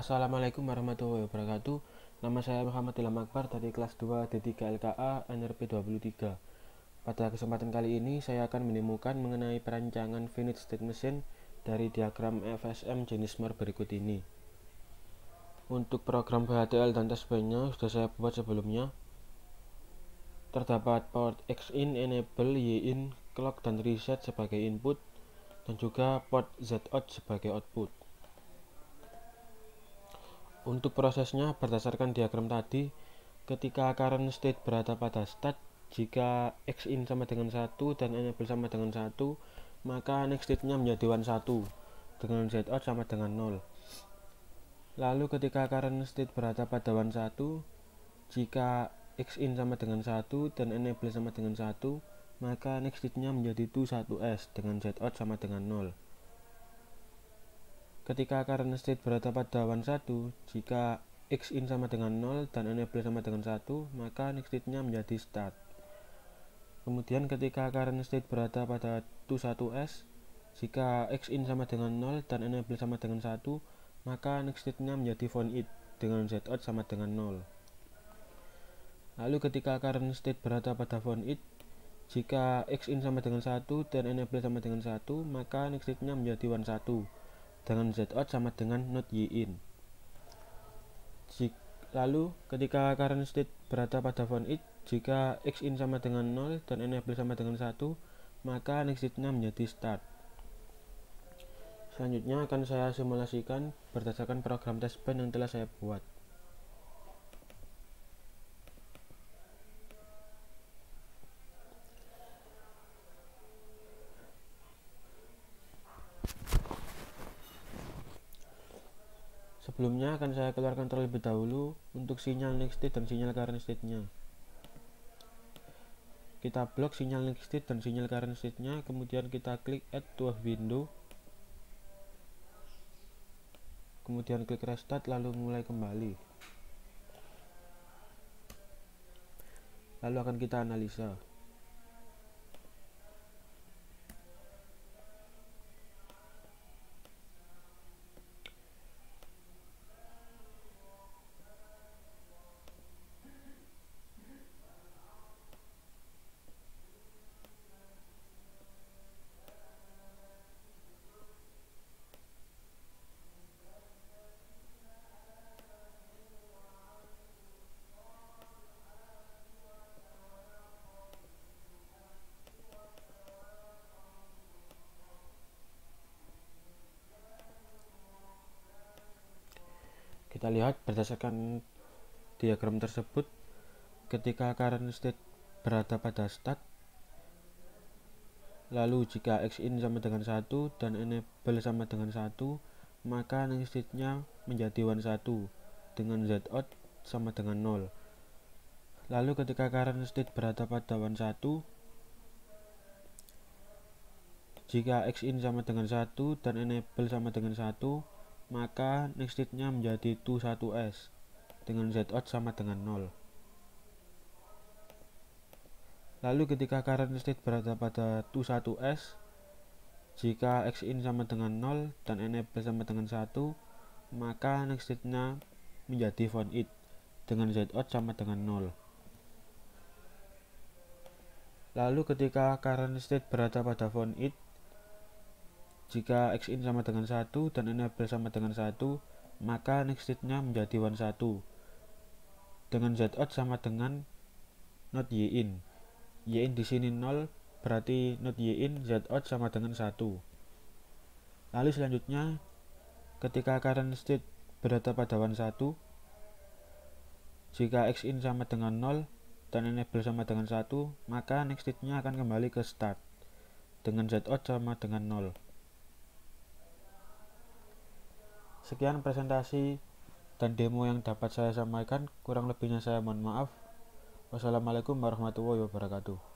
Assalamualaikum warahmatullahi wabarakatuh. Nama saya Muhammad Ilham Akbar dari kelas 2 D3 LKA NRP 23. Pada kesempatan kali ini saya akan menemukan mengenai perancangan finite state machine dari diagram FSM jenis Moore berikut ini. Untuk program VHDL dan TSP-nya sudah saya buat sebelumnya. Terdapat port X-in, enable, Y-in, clock, dan reset sebagai input, dan juga port Z-out sebagai output. Untuk prosesnya berdasarkan diagram tadi, ketika current state berada pada start, jika X-in sama dengan 1 dan enable sama dengan 1, maka next state-nya menjadi 1, dengan Z-out sama dengan 0. Lalu ketika current state berada pada 1, jika X-in sama dengan 1 dan enable sama dengan 1, maka next state-nya menjadi 1S dengan Z-out sama dengan 0. Ketika current state berada pada 1, jika X-in sama dengan 0 dan enable sama dengan 1, maka next state-nya menjadi start. Kemudian ketika current state berada pada 1S, jika X-in sama dengan 0 dan enable sama dengan 1, maka next state-nya menjadi void dengan Z-out sama dengan 0. Lalu ketika current state berada pada void, jika X-in sama dengan 1 dan enable sama dengan 1, maka next state-nya menjadi 1 dengan Z-out sama dengan not Y-in. Lalu ketika current state berada pada void, jika X-in sama dengan 0 dan enable sama dengan 1, maka next state-nya menjadi start. Selanjutnya akan saya simulasikan berdasarkan program test pen yang telah saya buat. Sebelumnya akan saya keluarkan terlebih dahulu untuk sinyal next state dan sinyal current state-nya. Kita blok sinyal next state dan sinyal current state-nya, kemudian kita klik add to a window, kemudian klik restart, lalu mulai kembali. Lalu akan kita analisa. Kita lihat berdasarkan diagram tersebut, ketika current state berada pada start, lalu jika X-in sama dengan 1 dan enable sama dengan 1, maka next state-nya menjadi 1 dengan Z-out sama dengan 0. Lalu ketika current state berada pada 1, jika X-in sama dengan 1 dan enable sama dengan 1, maka next state-nya menjadi 1S dengan Z-out sama dengan 0. Lalu ketika current state berada pada 1S, jika X-in sama dengan 0 dan enable sama dengan 1, maka next state-nya menjadi void dengan Z-out sama dengan 0. Lalu ketika current state berada pada void, jika X-in sama dengan 1 dan enable sama dengan 1, maka next state-nya menjadi 1 dengan Z-out sama dengan not Y-in. Y-in di sini 0, berarti not Y-in, Z-out sama dengan 1. Lalu selanjutnya, ketika current state berada pada 1, jika X-in sama dengan 0 dan enable sama dengan 1, maka next state-nya akan kembali ke start dengan Z-out sama dengan 0. Sekian presentasi dan demo yang dapat saya sampaikan, kurang lebihnya saya mohon maaf. Wassalamualaikum warahmatullahi wabarakatuh.